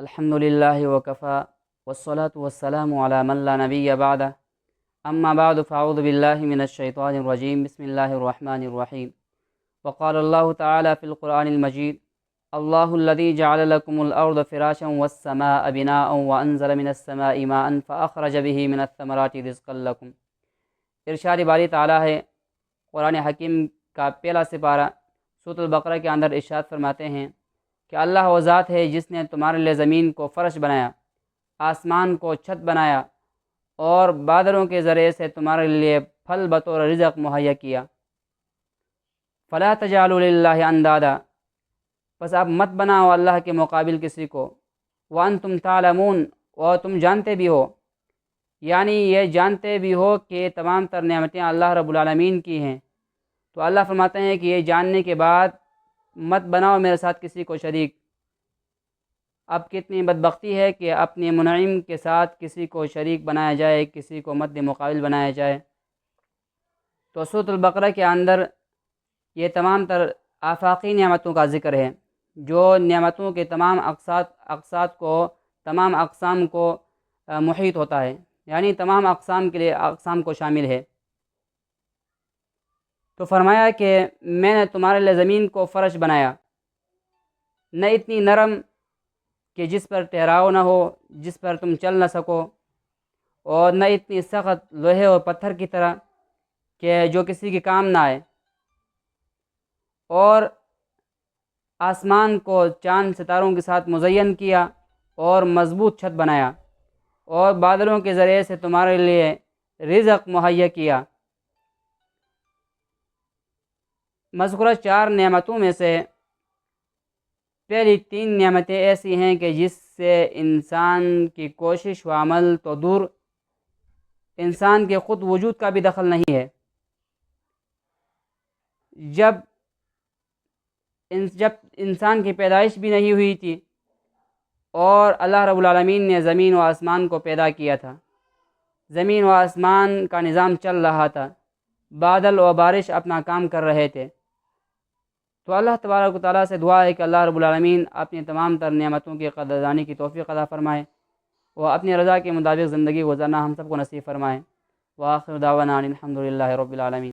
الحمد للہ وکفى والصلاة والسلام علی من لا نبی بعدہ اما بعد فاعوذ باللہ من الشیطان الرجیم بسم اللہ الرحمن الرحیم وقال اللہ تعالی فی القرآن المجید اللہ الذی جعل لکم الارض فراشا والسماء بناء وانزل من السماء ماء فاخرج به من الثمرات رزقا لکم۔ ارشاد باری تعالی ہے، قرآن حکیم کا پہلا سپارہ سورۃ البقرہ کے اندر ارشاد فرماتے ہیں کہ اللہ وہ ذات ہے جس نے تمہارے لیے زمین کو فرش بنایا، آسمان کو چھت بنایا اور بادلوں کے ذریعے سے تمہارے لیے پھل بطور رزق مہیا کیا۔ فلا تجعلوا للہ اندادا، بس اب مت بناؤ اللہ کے مقابل کسی کو، وانتم تعلمون، اور تم جانتے بھی ہو، یعنی یہ جانتے بھی ہو کہ تمام تر نعمتیں اللہ رب العالمین کی ہیں۔ تو اللہ فرماتے ہیں کہ یہ جاننے کے بعد مت بناؤ میرے ساتھ کسی کو شریک۔ اب کتنی بدبختی ہے کہ اپنے منعم کے ساتھ کسی کو شریک بنایا جائے، کسی کو مد مقابل بنایا جائے۔ تو سورۃ البقرہ کے اندر یہ تمام تر آفاقی نعمتوں کا ذکر ہے، جو نعمتوں کے تمام تمام اقسام کو محیط ہوتا ہے، یعنی تمام اقسام کے لیے اقسام کو شامل ہے۔ تو فرمایا کہ میں نے تمہارے لیے زمین کو فرش بنایا، نہ اتنی نرم کہ جس پر ٹھہراؤ نہ ہو، جس پر تم چل نہ سکو، اور نہ اتنی سخت لوہے اور پتھر کی طرح کہ جو کسی کے کام نہ آئے، اور آسمان کو چاند ستاروں کے ساتھ مزین کیا اور مضبوط چھت بنایا، اور بادلوں کے ذریعے سے تمہارے لیے رزق مہیا کیا۔ مذکورہ 4 نعمتوں میں سے پہلی 3 نعمتیں ایسی ہیں کہ جس سے انسان کی کوشش و عمل تو دور، انسان کے خود وجود کا بھی دخل نہیں ہے۔ جب انسان کی پیدائش بھی نہیں ہوئی تھی اور اللہ رب العالمین نے زمین و آسمان کو پیدا کیا تھا، زمین و آسمان کا نظام چل رہا تھا، بادل و بارش اپنا کام کر رہے تھے، تو اللہ تبارک و تعالیٰ سے دعا ہے کہ اللہ رب العالمین اپنی تمام تر نعمتوں کی قدردانی کی توفیق عطا فرمائے، وہ اپنی رضا کے مطابق زندگی گزارنا ہم سب کو نصیب فرمائے۔ وآخر دعوانا ان الحمد للہ رب العالمین۔